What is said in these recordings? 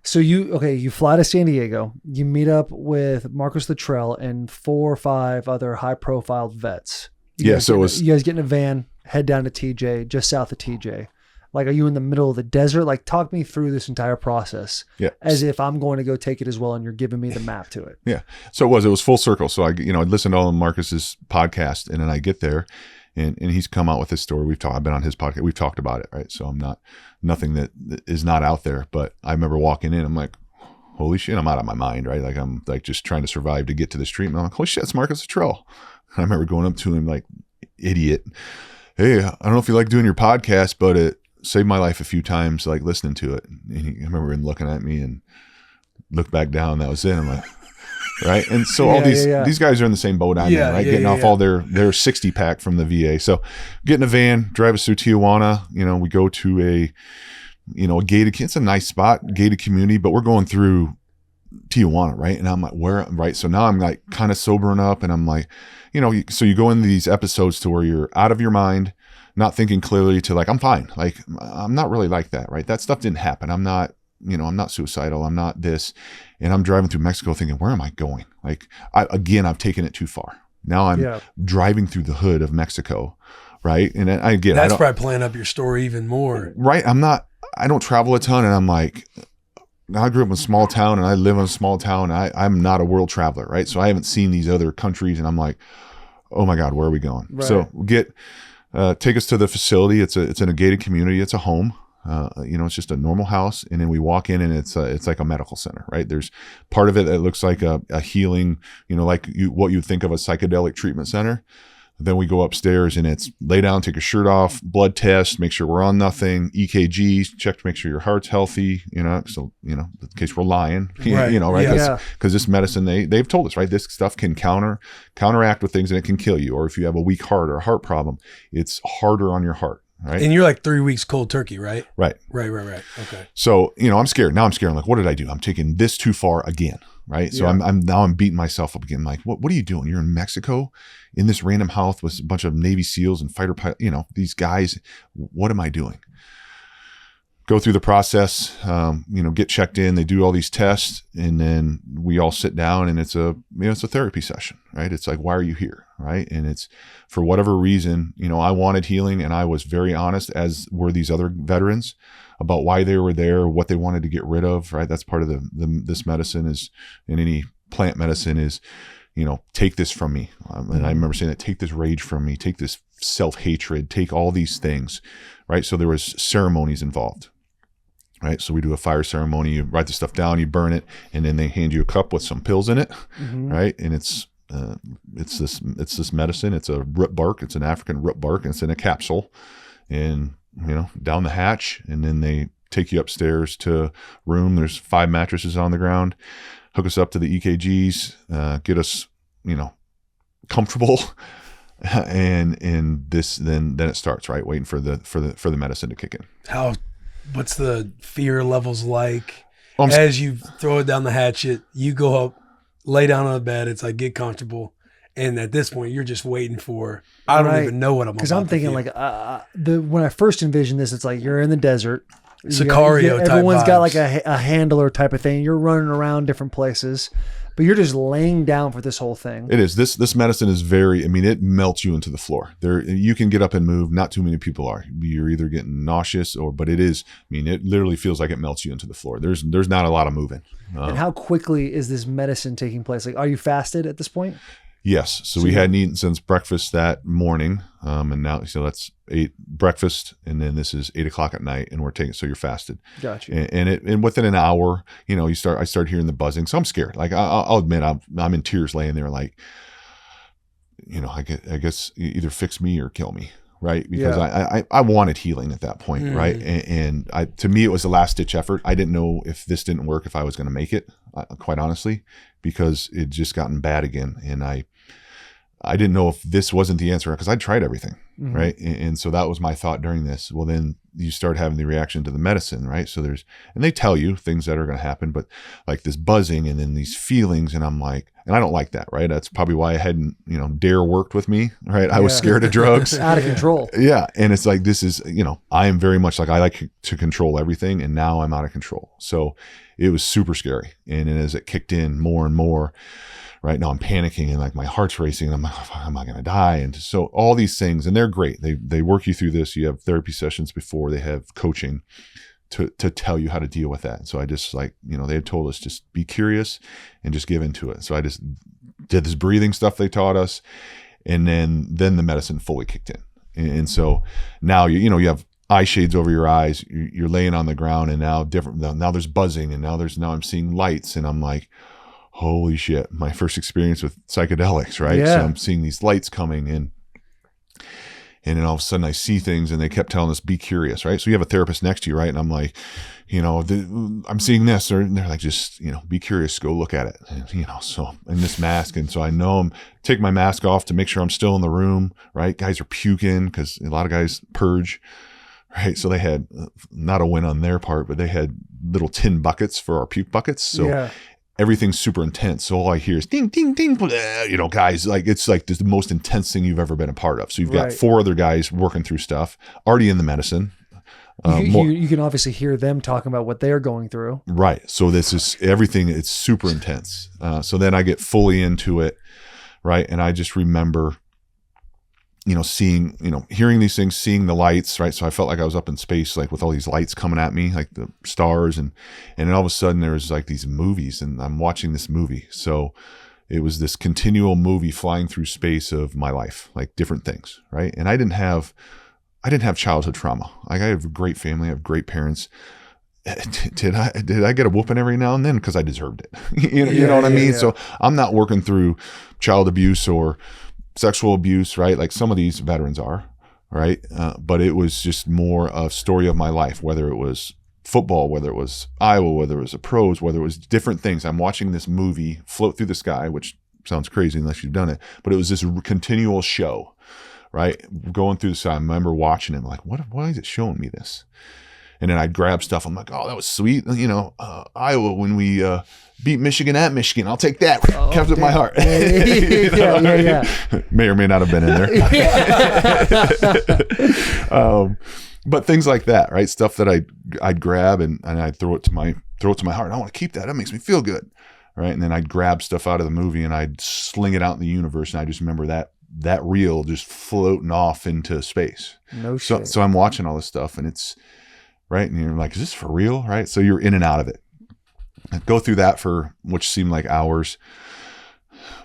So you fly to San Diego, you meet up with Marcus Luttrell and 4 or 5 other high profile vets. You guys get in a van, head down to TJ, just south of TJ. Like, are you in the middle of the desert? Like, talk me through this entire process. Yeah. As if I'm going to go take it as well, and you're giving me the map to it. Yeah. So it was full circle. So I listened to all of Marcus's podcast, and then I get there, and he's come out with his story. I've been on his podcast. We've talked about it, right? So I'm nothing that is not out there. But I remember walking in, I'm like, holy shit, I'm out of my mind, right? Like, I'm like just trying to survive to get to this treatment. I'm like, holy shit, it's Marcus Luttrell. And I remember going up to him like, idiot. Hey, I don't know if you like doing your podcast, but it saved my life a few times, like listening to it. And I remember him looking at me and looked back down. That was it. I'm like, right. And so all these guys are in the same boat I'm in, right? Getting off all their 60 pack from the VA. So get in a van, drive us through Tijuana. We go to a gated, it's a nice spot, gated community, but we're going through Tijuana, right? And I'm like, where, right? So now I'm like kind of sobering up, and I'm like, so you go into these episodes to where you're out of your mind, not thinking clearly, to like, I'm fine. Like, I'm not really like that, right? That stuff didn't happen. I'm not, I'm not suicidal. I'm not this. And I'm driving through Mexico thinking, where am I going? Like, I've taken it too far. Now I'm driving through the hood of Mexico, right? And that's probably playing up your story even more. Right. I don't travel a ton, and I'm like, I grew up in a small town, and I live in a small town. I'm not a world traveler, right? So I haven't seen these other countries, and I'm like, oh my God, where are we going? Right. So take us to the facility. It's in a gated community. It's a home. It's just a normal house. And then we walk in, and it's like a medical center, right? There's part of it that looks like a healing, like what you'd think of a psychedelic treatment center. Then we go upstairs, and it's lay down, take your shirt off, blood test, make sure we're on nothing, EKGs, check to make sure your heart's healthy, so, in case we're lying, right. Right? Because this medicine, they've told us, right? This stuff can counteract with things, and it can kill you. Or if you have a weak heart or a heart problem, it's harder on your heart. Right. And you're like 3 weeks cold turkey, right? Right. Okay. So, I'm scared. Now I'm scared. I'm like, what did I do? I'm taking this too far again. Right. So I'm beating myself up again. Like, what are you doing? You're in Mexico in this random house with a bunch of Navy SEALs and fighter pilots, these guys. What am I doing? Go through the process, get checked in. They do all these tests, and then we all sit down, and it's a therapy session, right? It's like, why are you here? Right. And it's for whatever reason, I wanted healing, and I was very honest, as were these other veterans, about why they were there, what they wanted to get rid of, right? That's part of this medicine is, in any plant medicine is, take this from me. And I remember saying that, take this rage from me, take this self-hatred, take all these things, right? So there was ceremonies involved, right? So we do a fire ceremony, you write the stuff down, you burn it, and then they hand you a cup with some pills in it, right? And it's this medicine. It's a root bark. It's an African root bark, and it's in a capsule, and down the hatch, and then they take you upstairs to a room. There's 5 mattresses on the ground, hook us up to the EKGs, get us, comfortable. And then it starts, right? Waiting for the medicine to kick in. What's the fear levels like? As you throw it down the hatchet, you go up, lay down on the bed. It's like, get comfortable. And at this point, you're just waiting for, I don't even know what I'm about to feel. Because I'm thinking when I first envisioned this, it's like you're in the desert. Sicario type everyone's vibes. got like a handler type of thing. You're running around different places, but you're just laying down for this whole thing. It is. This medicine is it melts you into the floor. You can get up and move. Not too many people are. You're either getting nauseous but it is, it literally feels like it melts you into the floor. There's not a lot of moving. And how quickly is this medicine taking place? Like, are you fasted at this point? Yes. So we hadn't eaten since breakfast that morning. And now, so that's breakfast. And then this is 8:00 at night, and we're taking, so you're fasted. Gotcha. And within an hour, I start hearing the buzzing. So I'm scared. Like, I'll admit, I'm in tears laying there. Like, I guess either fix me or kill me. Right. Because I wanted healing at that point. Right. And to me, it was a last ditch effort. I didn't know if this didn't work, if I was going to make it, quite honestly, because it just gotten bad again. And I didn't know if this wasn't the answer, because I tried everything. Right. And so that was my thought during this. Well, then, you start having the reaction to the medicine, right? So and they tell you things that are going to happen, but like this buzzing and then these feelings, and I'm like, and I don't like that, right? That's probably why I hadn't, dare worked with me, right? I was scared of drugs. Out of control. Yeah. And it's like, this is, I am very much like, I like to control everything, and now I'm out of control. So it was super scary. And as it kicked in more and more, right now I'm panicking and like my heart's racing and I'm like, oh, am I going to die? And so all these things, and they're great. They work you through this. You have therapy sessions before, they have coaching to tell you how to deal with that. So I just they had told us, just be curious and just give into it. So I just did this breathing stuff they taught us. And then the medicine fully kicked in. And so now you have eye shades over your eyes, you're laying on the ground, and now there's buzzing, and now I'm seeing lights, and I'm like, holy shit, my first experience with psychedelics, right? Yeah. So I'm seeing these lights coming in, and then all of a sudden I see things, and they kept telling us, be curious, right? So you have a therapist next to you, right? And I'm like, I'm seeing this, and they're like, just, be curious, go look at it. And, so in this mask. And so I know I'm take my mask off to make sure I'm still in the room, right? Guys are puking because a lot of guys purge, right? So they had not a win on their part, but they had little tin buckets for our puke buckets. So everything's super intense. So all I hear is ding, ding, ding, guys, like, it's like the most intense thing you've ever been a part of. So you've got 4 other guys working through stuff, already in the medicine. You can obviously hear them talking about what they're going through. Right. So this is everything. It's super intense. So then I get fully into it. Right. And I just remember, seeing, hearing these things, seeing the lights, right? So I felt like I was up in space, like with all these lights coming at me, like the stars. And then all of a sudden there was like these movies, and I'm watching this movie. So it was this continual movie flying through space of my life, like different things. Right. And I didn't have childhood trauma. Like, I have a great family. I have great parents. Did I get a whooping every now and then? Because I deserved it. You know what I mean? Yeah. So I'm not working through child abuse or sexual abuse, right? Like some of these veterans are, right? But it was just more a story of my life, whether it was football, whether it was Iowa, whether it was the pros, whether it was different things. I'm watching this movie float through the sky, which sounds crazy unless you've done it, but it was this continual show, right? Going through the sky. I remember watching it, like, why is it showing me this? And then I'd grab stuff. I'm like, oh, that was sweet. Iowa, when we beat Michigan at Michigan, I'll take that. Kept it in my heart. Yeah. May or may not have been in there. But things like that, right? Stuff that I'd grab and I'd throw it to my heart. I want to keep that. That makes me feel good, right? And then I'd grab stuff out of the movie and I'd sling it out in the universe. And I just remember that reel just floating off into space. No shit. So I'm watching all this stuff, and it's right. And you're like, is this for real? Right. So you're in and out of it. I go through that for which seemed like hours.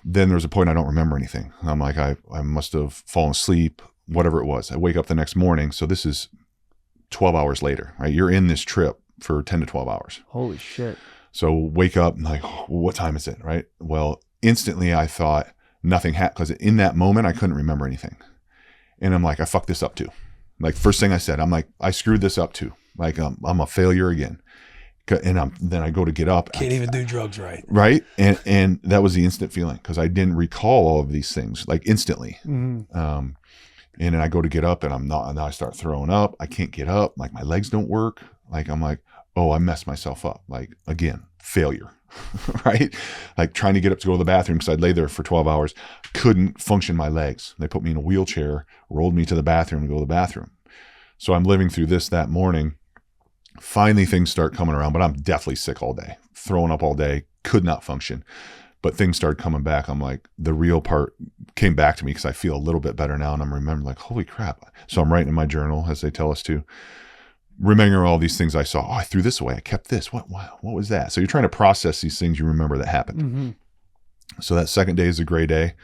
Then there was a point I don't remember anything. I'm like, I must have fallen asleep, whatever it was. I wake up the next morning. So this is 12 hours later, right? You're in this trip for 10 to 12 hours. Holy shit. So wake up and like, what time is it? Right. Well, instantly I thought nothing happened, because in that moment I couldn't remember anything. And I'm like, I fucked this up too. Like, first thing I said, I'm like, I screwed this up too. Like, I'm a failure again. And then I go to get up. Can't even do drugs right. Right. And that was the instant feeling, because I didn't recall all of these things like instantly. Mm-hmm. And then I go to get up, and now I start throwing up. I can't get up. Like, my legs don't work. Like, I'm like, oh, I messed myself up. Like, again, failure. Right. Like, trying to get up to go to the bathroom, because I'd lay there for 12 hours, couldn't function my legs. They put me in a wheelchair, rolled me to the bathroom to go to the bathroom. So I'm living through this that morning. Finally, things start coming around, but I'm deathly sick all day, throwing up all day, could not function. But things started coming back. I'm like, the real part came back to me, because I feel a little bit better now. And I'm remembering, like, holy crap. So I'm writing in my journal, as they tell us to, remembering all these things I saw. Oh, I threw this away. I kept this. What was that? So you're trying to process these things you remember that happened. Mm-hmm. So that second day is a gray day.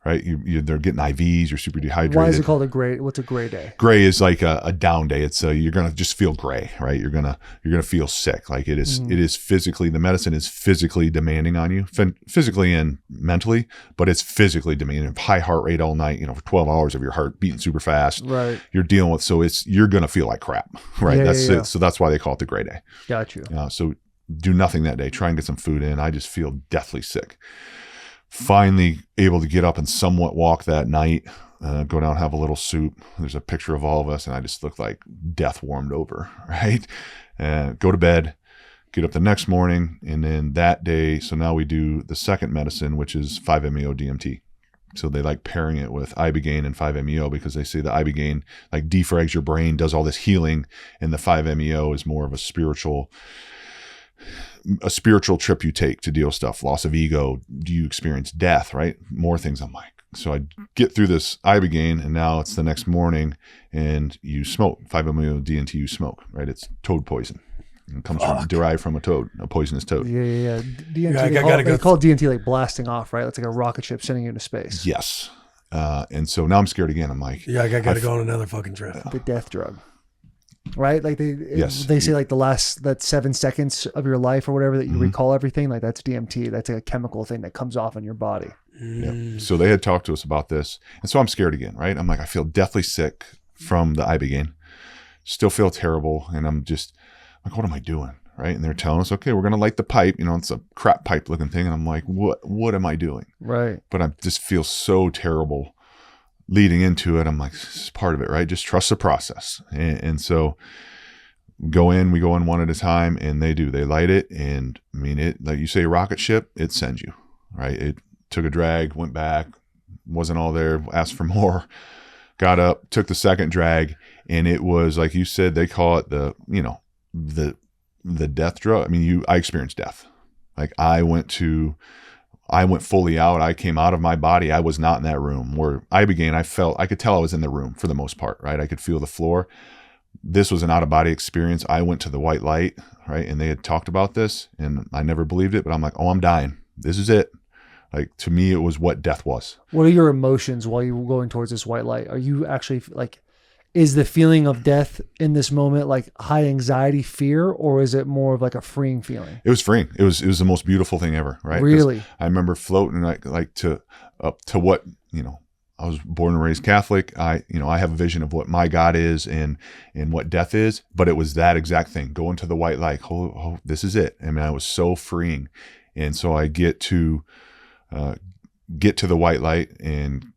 Right, they're getting IVs. You're super dehydrated. Why is it called a gray? What's a gray day? Gray is like a down day. It's you're gonna just feel gray, right? You're gonna feel sick. Like it is. Mm. It is physically. The medicine is physically demanding on you, physically and mentally. But it's physically demanding. High heart rate all night. For 12 hours of your heart beating super fast. Right. You're dealing with. So you're gonna feel like crap. Right. That's it. So that's why they call it the gray day. Got you. So do nothing that day. Try and get some food in. I just feel deathly sick. finally able to get up and somewhat walk that night, go down, have a little soup. There's a picture of all of us, and I just looked like death warmed over, right? Go to bed, get up the next morning, and then that day, so now we do the second medicine, which is 5-MeO DMT. So they like pairing it with Ibogaine and 5-MeO because they say the Ibogaine like defrags your brain, does all this healing, and the 5-MeO is more of a spiritual trip you take to deal with stuff, loss of ego. Do you experience death, right? More things. I'm like, so I get through this Ibogaine, and now it's the next morning, and you smoke 5-MeO DMT. You smoke, right? It's toad poison. It comes derived from a toad, a poisonous toad. Yeah. DMT, they call DMT like blasting off, right? It's like a rocket ship sending you into space. Yes. And so now I'm scared again. I'm like, I got to go on another fucking trip. The death drug, right? Like they say like that 7 seconds of your life or whatever that you recall everything, like that's DMT. That's like a chemical thing that comes off in your body. Yep. So they had talked to us about this. And so I'm scared again, right? I'm like, I feel deathly sick from the Ibogaine. Still feel terrible. And I'm just like, what am I doing? Right. And they're telling us, okay, we're going to light the pipe. It's a crap pipe looking thing. And I'm like, what am I doing? Right. But I just feel so terrible leading into it. I'm like, this is part of it, right? Just trust the process. And so we go in one at a time, and they light it. And I mean, it, like you say, rocket ship, it sends you, right? It took a drag, went back, wasn't all there, asked for more, got up, took the second drag. And it was, like you said, they call it the death drug. I mean, I experienced death. Like I went fully out. I came out of my body. I was not in that room. Where Ibogaine, I could tell I was in the room for the most part, right? I could feel the floor. This was an out of body experience. I went to the white light, right? And they had talked about this, and I never believed it, but I'm like, oh, I'm dying. This is it. Like, to me, it was what death was. What are your emotions while you were going towards this white light? Are you actually like, is the feeling of death in this moment like high anxiety, fear, or is it more of like a freeing feeling? It was freeing. It was the most beautiful thing ever, right? Really? I remember floating like to up to what, I was born and raised Catholic. I have a vision of what my God is and what death is, but it was that exact thing, going to the white light. Oh, this is it. I mean, I was so freeing. And so I get to the white light, and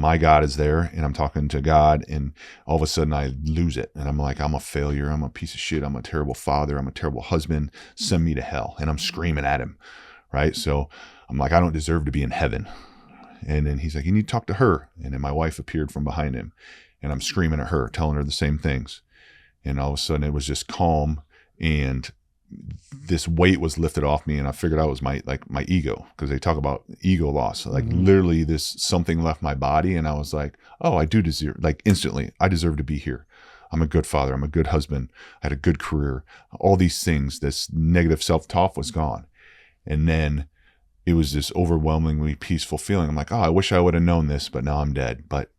my God is there, and I'm talking to God, and all of a sudden I lose it. And I'm like, I'm a failure. I'm a piece of shit. I'm a terrible father. I'm a terrible husband. Send me to hell. And I'm screaming at him. Right. So I'm like, I don't deserve to be in heaven. And then he's like, you need to talk to her. And then my wife appeared from behind him, and I'm screaming at her, telling her the same things. And all of a sudden it was just calm, and this weight was lifted off me, and I figured out it was my ego, because they talk about ego loss. Like literally something left my body, and I was like, oh, I do deserve, like instantly, I deserve to be here. I'm a good father. I'm a good husband. I had a good career. All these things, this negative self-talk was gone. And then it was this overwhelmingly peaceful feeling. I'm like, oh, I wish I would have known this, but now I'm dead. But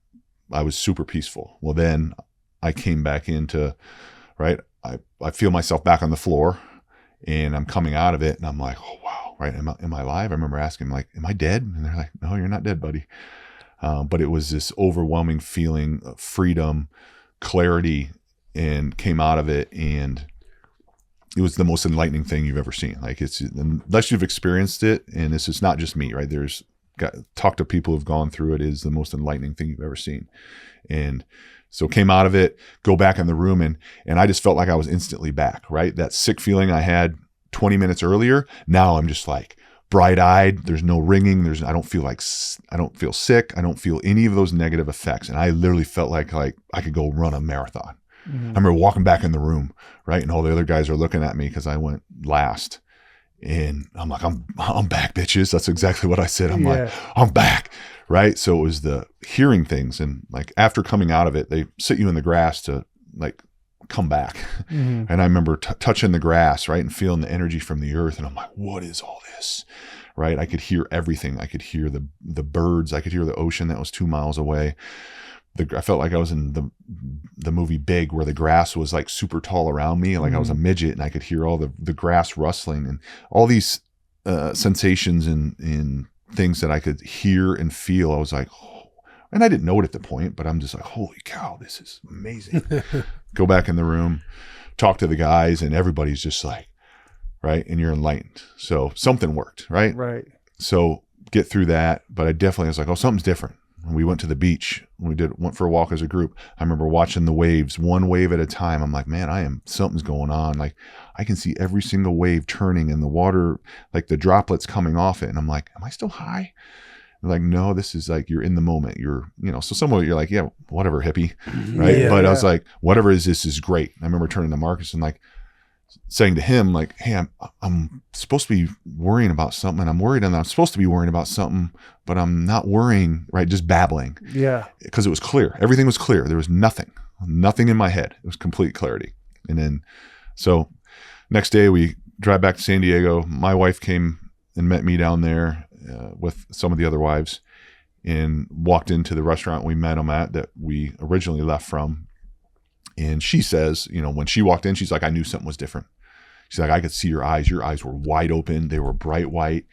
I was super peaceful. Well, then I came back into, right, I feel myself back on the floor, and I'm coming out of it, and I'm like, oh, wow, right, am I alive? I remember asking, like, am I dead? And they're like, no, you're not dead, buddy. But it was this overwhelming feeling of freedom, clarity, and came out of it, and it was the most enlightening thing you've ever seen. Like, it's, unless you've experienced it, and this is not just me, right? Talk to people who've gone through it, is the most enlightening thing you've ever seen. And so came out of it, go back in the room, and I just felt like I was instantly back, right? That sick feeling I had 20 minutes earlier, now I'm just like bright-eyed. There's no ringing. I don't feel sick. I don't feel any of those negative effects. And I literally felt like I could go run a marathon. Mm-hmm. I remember walking back in the room, right? And all the other guys are looking at me because I went last. And I'm like, I'm back, bitches. That's exactly what I said. I'm like, I'm back. Right. So it was the hearing things. And like, after coming out of it, they sit you in the grass to like come back. Mm-hmm. And I remember touching the grass, right, and feeling the energy from the earth. And I'm like, what is all this? Right. I could hear everything. I could hear the birds. I could hear the ocean that was 2 miles away. I felt like I was in the movie Big, where the grass was like super tall around me. Like I was a midget, and I could hear all the grass rustling and all these sensations and things that I could hear and feel. I was like, oh. And I didn't know it at the point, but I'm just like, holy cow, this is amazing. Go back in the room, talk to the guys, and everybody's just like, right. And you're enlightened. So something worked. Right. Right. So get through that. But I definitely was like, oh, something's different. When we went to the beach, went for a walk as a group. I remember watching the waves, one wave at a time. I'm like, man, something's going on. Like I can see every single wave turning and the water, like the droplets coming off it. And I'm like, am I still high? They're like, no, this is like, you're in the moment. You're, so somewhere you're like, yeah, whatever, hippie. Right. But I was like, whatever this is great. I remember turning to Marcus and like saying to him, like, hey, I'm supposed to be worrying about something, and I'm worried, and I'm supposed to be worrying about something, but I'm not worrying, right? Just babbling. Yeah. Because it was clear. Everything was clear. There was nothing in my head. It was complete clarity. And then, so next day we drive back to San Diego. My wife came and met me down there with some of the other wives and walked into the restaurant we met them at that we originally left from. And she says, when she walked in, she's like, I knew something was different. She's like, I could see your eyes. Your eyes were wide open. They were bright white.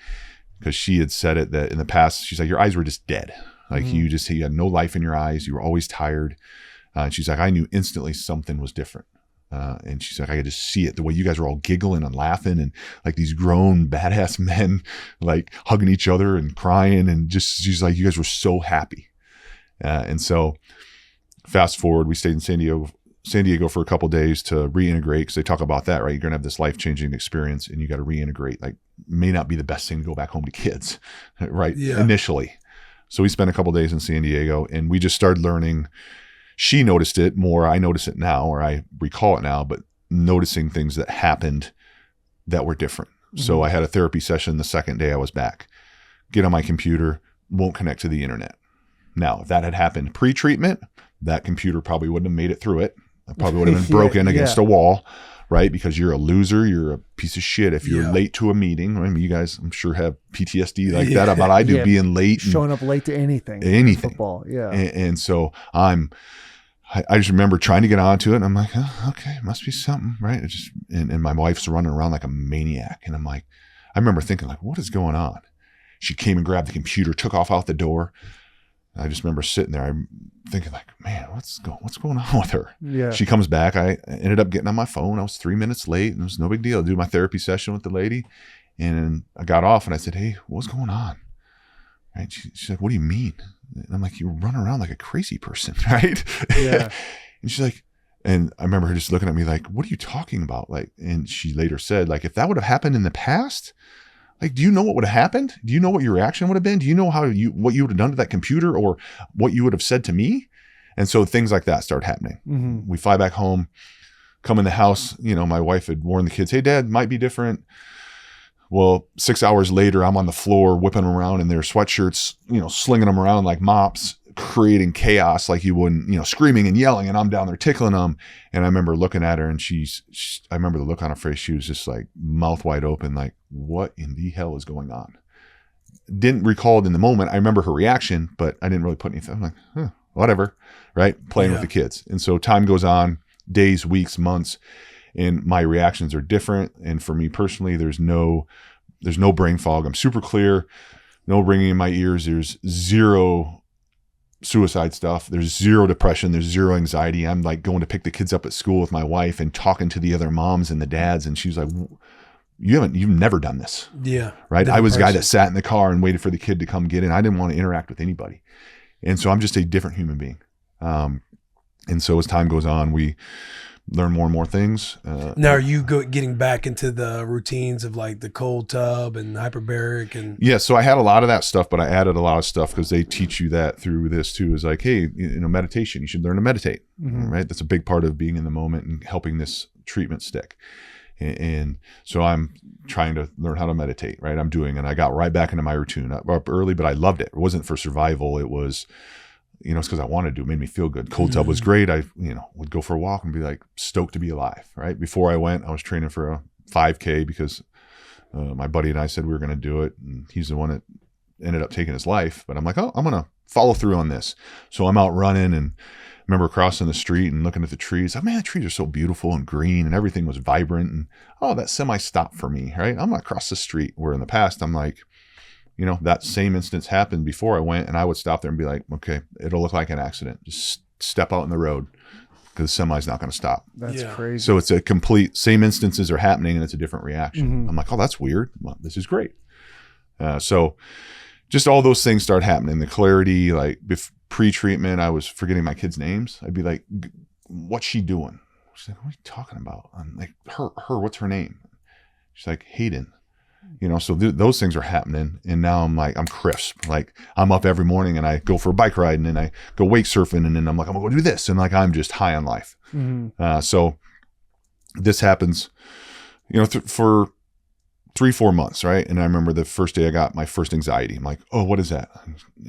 Because she had said it that in the past, she's like, your eyes were just dead. Like you had no life in your eyes. You were always tired. And she's like, I knew instantly something was different. And she's like, I could just see it. The way you guys were all giggling and laughing and like these grown badass men, like hugging each other and crying. And just, she's like, you guys were so happy. And so fast forward, we stayed in San Diego for a couple of days to reintegrate, because they talk about that, right? You're going to have this life-changing experience and you got to reintegrate. Like, may not be the best thing to go back home to kids, right? Yeah. Initially. So we spent a couple of days in San Diego and we just started learning. She noticed it more. I notice it now, or I recall it now, but noticing things that happened that were different. So I had a therapy session the second day I was back. Get on my computer, won't connect to the internet. Now, if that had happened pre-treatment, that computer probably wouldn't have made it through it. It probably would have been broken against a wall, right? Because you're a loser. You're a piece of shit. If you're late to a meeting, I mean, you guys, I'm sure, have PTSD like that about I do, being late. Showing up late to anything. Football, And so I just remember trying to get onto it. And I'm like, oh, okay, must be something, right? It just, and my wife's running around like a maniac. And I'm like, I remember thinking like, what is going on? She came and grabbed the computer, took off out the door. I just remember sitting there, I'm thinking like, man, what's going on with her? Yeah. She comes back. I ended up getting on my phone. I was 3 minutes late and it was no big deal. I do my therapy session with the lady. And I got off and I said, hey, what's going on? Right. She's like, what do you mean? And I'm like, you run around like a crazy person. Right. Yeah. And she's like, and I remember her just looking at me like, what are you talking about? Like, and she later said, like, if that would have happened in the past, like, do you know what would have happened? Do you know what your reaction would have been? Do you know what you would have done to that computer or what you would have said to me? And so things like that start happening. Mm-hmm. We fly back home, come in the house. My wife had warned the kids, hey, Dad, might be different. Well, 6 hours later, I'm on the floor whipping them around in their sweatshirts, slinging them around like mops, creating chaos like you wouldn't, screaming and yelling, and I'm down there tickling them. And I remember looking at her and I remember the look on her face. She was just like mouth wide open, like, what in the hell is going on? Didn't recall it in the moment. I remember her reaction, but I didn't really put anything. I'm like, whatever, right? Playing with the kids. And so time goes on, days, weeks, months, and my reactions are different. And for me personally, there's no brain fog. I'm super clear, no ringing in my ears. There's zero suicide stuff. There's zero depression. There's zero anxiety. I'm like going to pick the kids up at school with my wife and talking to the other moms and the dads. And she's like, you've never done this. Yeah. Right. I was a guy that sat in the car and waited for the kid to come get in. I didn't want to interact with anybody. And so I'm just a different human being. And so as time goes on, we learn more and more things. Now, are you getting back into the routines of like the cold tub and hyperbaric and? Yeah. So I had a lot of that stuff, but I added a lot of stuff because they teach you that through this too, is like, hey, meditation, you should learn to meditate, right? That's a big part of being in the moment and helping this treatment stick. And so I'm trying to learn how to meditate, right? And I got right back into my routine up early, but I loved it. It wasn't for survival. It was, it's because I wanted to. It made me feel good. Cold tub was great. I, would go for a walk and be like stoked to be alive, right? Before I went, I was training for a 5K because my buddy and I said we were going to do it. And he's the one that ended up taking his life. But I'm like, oh, I'm going to follow through on this. So I'm out running and remember crossing the street and looking at the trees. Oh man, the trees are so beautiful and green and everything was vibrant. And that semi stopped for me, right? I'm going to cross the street, where in the past I'm like, that same instance happened before I went, and I would stop there and be like, okay, it'll look like an accident. Just step out in the road because the semi's not going to stop. That's crazy. So it's a complete, same instances are happening and it's a different reaction. I'm like, oh, that's weird. Well, this is great. So just all those things start happening. The clarity, like pre-treatment, I was forgetting my kids' names. I'd be like, what's she doing? She's like, what are you talking about? I'm like, her, what's her name? She's like, Hayden. You know, so those things are happening. And now I'm like, I'm crisp. Like I'm up every morning and I go for a bike ride and then I go wake surfing and then I'm like, I'm gonna go do this. And like, I'm just high on life. Mm-hmm. So this happens, you know, for 3-4 months. Right. And I remember the first day I got my first anxiety. I'm like, oh, what is that?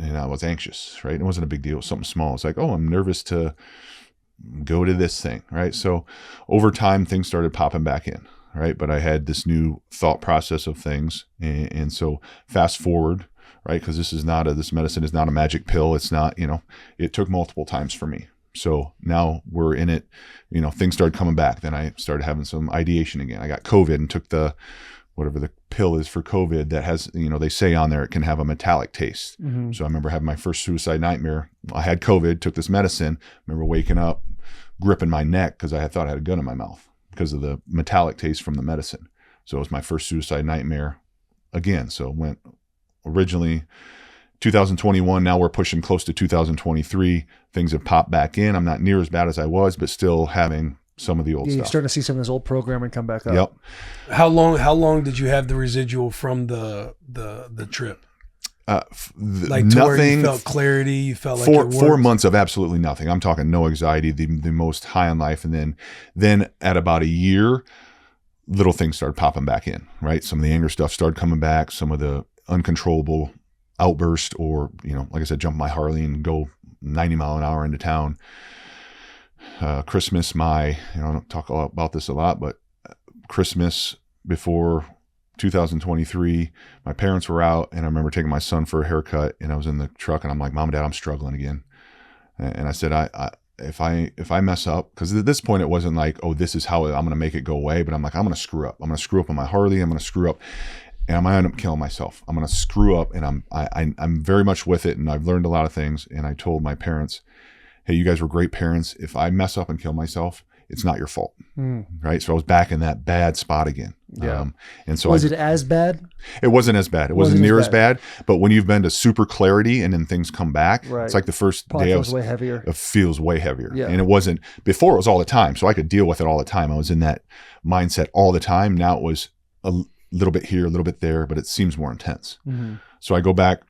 And I was anxious, right? It wasn't a big deal. It was something small. It's like, oh, I'm nervous to go to this thing. Right. So over time, things started popping back in. Right. But I had this new thought process of things. And so fast forward, right. Cause this medicine is not a magic pill. It's not, you know, it took multiple times for me. So now we're in it, you know, things started coming back. Then I started having some ideation again. I got COVID and took whatever the pill is for COVID that has, you know, they say on there, it can have a metallic taste. Mm-hmm. So I remember having my first suicide nightmare. I had COVID, took this medicine. I remember waking up, gripping my neck cause I had thought I had a gun in my mouth, because of the metallic taste from the medicine. So it was my first suicide nightmare again. So it went originally 2021. Now we're pushing close to 2023. Things have popped back in. I'm not near as bad as I was, but still having some of the old stuff. You're starting to see some of this old programming come back up. Yep. How long did you have the residual from the trip? Like to nothing. Where you felt clarity, you felt like 4 months of absolutely nothing. I'm talking no anxiety, the most high on life. And then at about a year, little things started popping back in, right? Some of the anger stuff started coming back, some of the uncontrollable outburst, or, you know, like I said, jump my Harley and go 90 mile an hour into town. Christmas, I don't talk about this a lot, but Christmas before 2023, my parents were out, and I remember taking my son for a haircut, and I was in the truck, and I'm like, Mom and Dad, I'm struggling again. And I said, if I mess up, because at this point it wasn't like, oh, this is how I'm going to make it go away, but I'm like, I'm going to screw up. I'm going to screw up on my Harley. I'm going to screw up, and I might end up killing myself. I'm going to screw up, and I'm very much with it, and I've learned a lot of things. And I told my parents, hey, you guys were great parents. If I mess up and kill myself, it's not your fault. Right. So I was back in that bad spot again. Yeah. And so was it as bad? It wasn't as bad. It wasn't near as bad. But when you've been to super clarity and then things come back, right. It's like the first day feels way heavier. It feels way heavier. Yeah. And it wasn't before, it was all the time. So I could deal with it all the time. I was in that mindset all the time. Now it was a little bit here, a little bit there, but it seems more intense. Mm-hmm. So I go back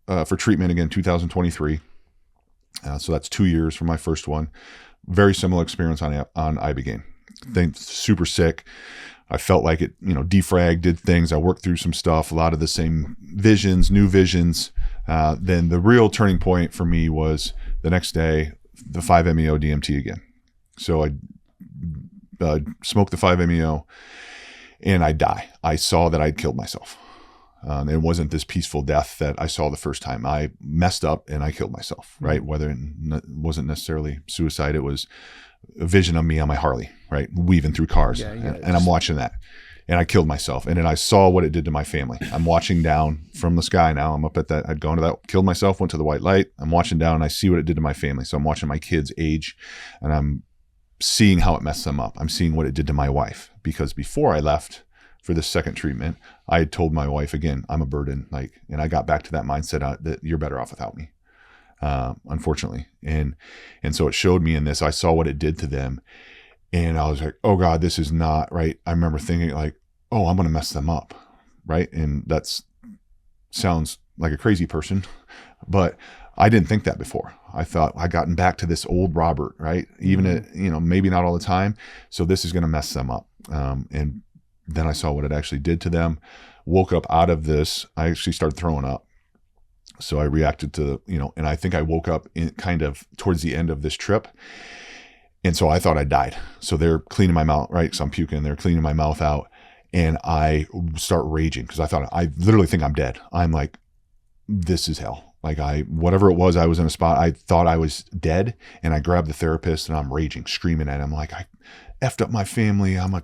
for treatment again, 2023. So that's 2 years from my first one. Very similar experience on Ibogaine. Super sick. I felt like it, defragged, did things. I worked through some stuff, a lot of the same visions, new visions. Then the real turning point for me was the next day, the 5-MeO DMT again. So I smoked the 5-MeO and I die. I saw that I'd killed myself. It wasn't this peaceful death that I saw the first time. I messed up and I killed myself, right? Whether it wasn't necessarily suicide, it was a vision of me on my Harley, right? Weaving through cars. And I'm watching that. And I killed myself. And then I saw what it did to my family. I'm watching down from the sky now. I'm up at that. I'd gone to that, killed myself, went to the white light. I'm watching down and I see what it did to my family. So I'm watching my kids age and I'm seeing how it messed them up. I'm seeing what it did to my wife. Because before I left for this second treatment, I had told my wife again, I'm a burden. And I got back to that mindset that you're better off without me, unfortunately. And so it showed me in this, I saw what it did to them. And I was like, oh God, this is not right. I remember thinking like, oh, I'm going to mess them up. Right. And that's sounds like a crazy person, but I didn't think that before. I thought I gotten back to this old Robert, right? Even at, maybe not all the time. So this is going to mess them up. And then I saw what it actually did to them. Woke up out of this. I actually started throwing up. So I reacted to, and I think I woke up in kind of towards the end of this trip. And so I thought I died. So they're cleaning my mouth, right? So I'm puking. They're cleaning my mouth out. And I start raging because I literally think I'm dead. I'm like, this is hell. Like whatever it was, I was in a spot. I thought I was dead. And I grabbed the therapist and I'm raging, screaming at him. Like, I effed up my family. I'm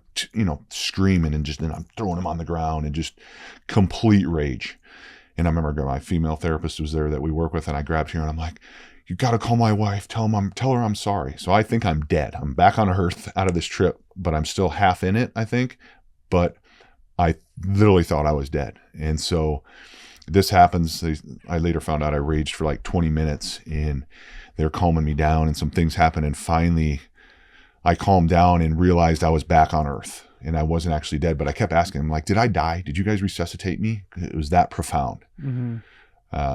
screaming and I'm throwing him on the ground and just complete rage. And I remember my female therapist was there that we work with, and I grabbed her and I'm like, you got to call my wife. Tell her I'm sorry. So I think I'm dead. I'm back on earth out of this trip, but I'm still half in it, I think. But I literally thought I was dead. And so this happens. I later found out I raged for like 20 minutes, and they're calming me down, and some things happen. And finally I calmed down and realized I was back on earth and I wasn't actually dead. But I kept asking him, like, did I die? Did you guys resuscitate me? It was that profound. Mm-hmm.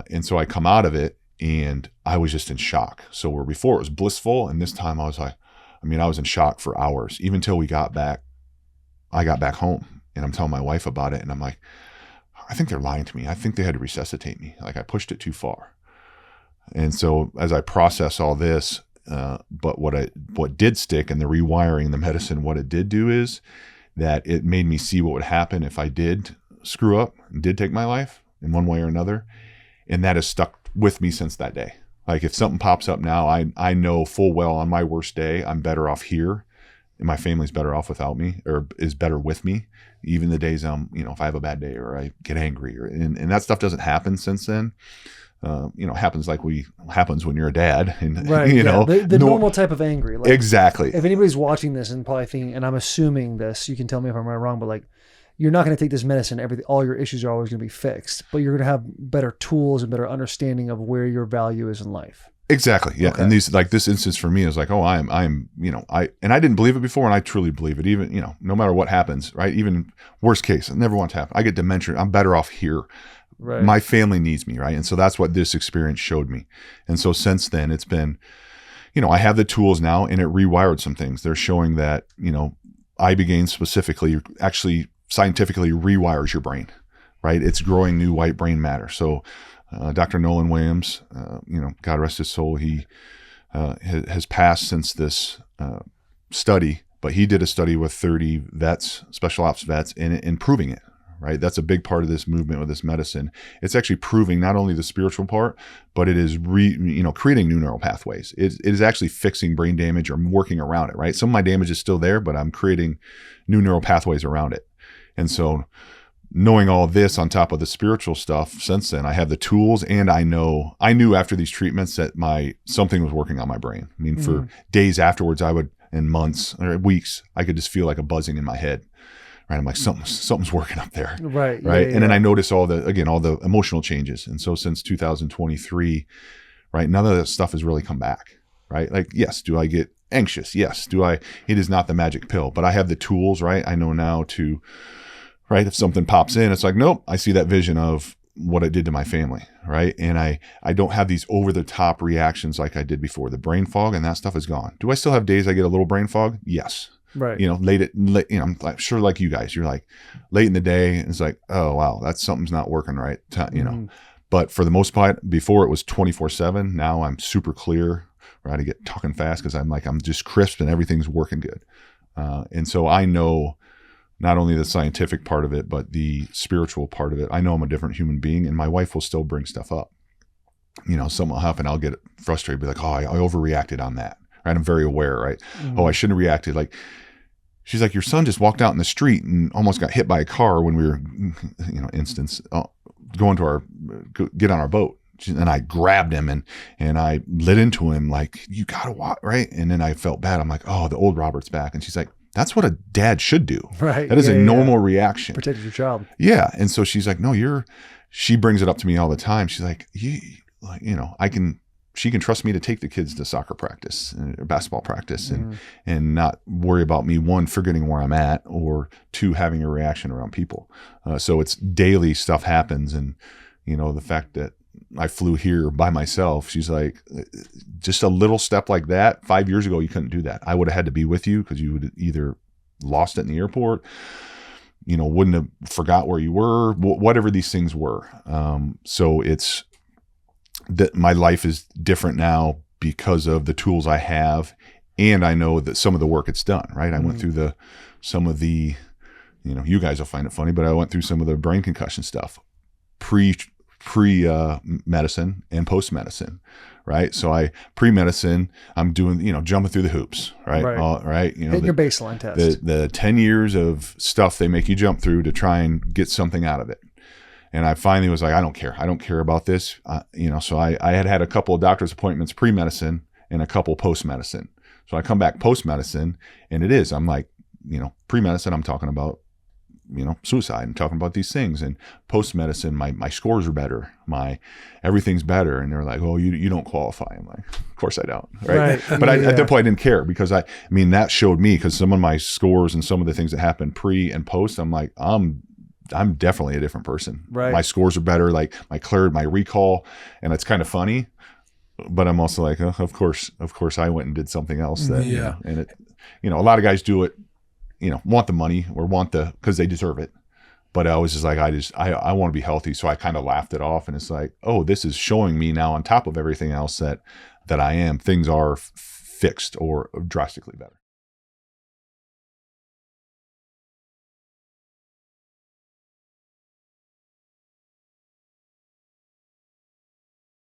And so I come out of it and I was just in shock. So where before it was blissful, and this time I was like, I was in shock for hours, even till we got back. I got back home and I'm telling my wife about it. And I'm like, I think they're lying to me. I think they had to resuscitate me. Like I pushed it too far. And so as I process all this, but what did stick, and the rewiring, the medicine, what it did do is that it made me see what would happen if I did screw up and did take my life in one way or another. And that has stuck with me since that day. Like if something pops up now, I know full well on my worst day, I'm better off here, and my family's better off without me, or is better with me. Even the days if I have a bad day or I get angry, and that stuff doesn't happen since then. Happens happens when you're a dad, and right, the normal type of angry. Like, exactly. If anybody's watching this and probably thinking, and I'm assuming this, you can tell me if I'm right or wrong, but like, you're not going to take this medicine. All your issues are always going to be fixed, but you're going to have better tools and better understanding of where your value is in life. Exactly. Yeah. Okay. And this instance for me is like, I didn't believe it before, and I truly believe it. Even, no matter what happens, right? Even worst case, I never want to happen. I get dementia. I'm better off here. Right. My family needs me. Right. And so that's what this experience showed me. And so since then it's been, I have the tools now, and it rewired some things. They're showing that, Ibogaine specifically actually scientifically rewires your brain, right? It's growing new white brain matter. So, Dr. Nolan Williams, God rest his soul, he has passed since this study, but he did a study with 30 vets, special ops vets, and proving it, right? That's a big part of this movement with this medicine. It's actually proving not only the spiritual part, but it is creating new neural pathways. It is actually fixing brain damage or working around it, right? Some of my damage is still there, but I'm creating new neural pathways around it. And so knowing all this on top of the spiritual stuff since then, I have the tools, and I knew after these treatments that something was working on my brain. For days afterwards, and months or weeks, I could just feel like a buzzing in my head. Right. I'm like, something's working up there. Right. Right. And then I notice all the emotional changes. And so since 2023, right, none of that stuff has really come back. Right. Like, yes. Do I get anxious? Yes. It is not the magic pill, but I have the tools, right? I know now right, if something pops in, it's like, nope, I see that vision of what it did to my family, right? And I don't have these over-the-top reactions like I did before. The brain fog and that stuff is gone. Do I still have days I get a little brain fog? Yes. Right. Late, I'm like, sure, like you guys, you're like late in the day, and it's like, oh, wow, something's not working right, But for the most part, before it was 24/7. Now I'm super clear, right? I get talking fast because I'm just crisp and everything's working good. And so I know not only the scientific part of it, but the spiritual part of it. I know I'm a different human being, and my wife will still bring stuff up. Something will happen. I'll get frustrated, be like, oh, I overreacted on that. Right? I'm very aware, right? Mm-hmm. Oh, I shouldn't have reacted. Like, she's like, your son just walked out in the street and almost got hit by a car when we were, going to get on our boat. And I grabbed him and I lit into him like, you gotta walk, right? And then I felt bad. I'm like, oh, the old Robert's back. And she's like, that's what a dad should do. Right. That is a normal reaction. Protect your child. Yeah. And so she's like, no, she brings it up to me all the time. She's like, she can trust me to take the kids to soccer practice or basketball practice and not worry about me, one, forgetting where I'm at, or two, having a reaction around people. So it's daily stuff happens. And, the fact that I flew here by myself, she's like, just a little step like that. 5 years ago, you couldn't do that. I would have had to be with you because you would either lost it in the airport, wouldn't have forgot where you were, whatever these things were. So it's that my life is different now because of the tools I have. And I know that some of the work it's done, right? I went through some of the, you guys will find it funny, but I went through some of the brain concussion stuff pre medicine and post medicine, right? So pre-medicine, I'm doing, jumping through the hoops, right? Right. Hitting your baseline test. The 10 years of stuff they make you jump through to try and get something out of it. And I finally was like, I don't care. I don't care about this. So I had a couple of doctor's appointments pre-medicine and a couple post-medicine. So I come back post-medicine, and I'm like, pre-medicine, I'm talking about suicide and talking about these things, and post medicine, my scores are better, everything's better. And they're like, oh, you don't qualify. I'm like, of course I don't. Right. But at that point I didn't care, because I mean, that showed me, because some of my scores and some of the things that happened pre and post, I'm like, I'm definitely a different person. Right. My scores are better, like my recall. And it's kind of funny, but I'm also like, oh, of course I went and did something else that, and it, a lot of guys do it, want the money or because they deserve it. But I was just like, I want to be healthy. So I kind of laughed it off, and it's like, oh, this is showing me now, on top of everything else that I am, things are fixed or drastically better.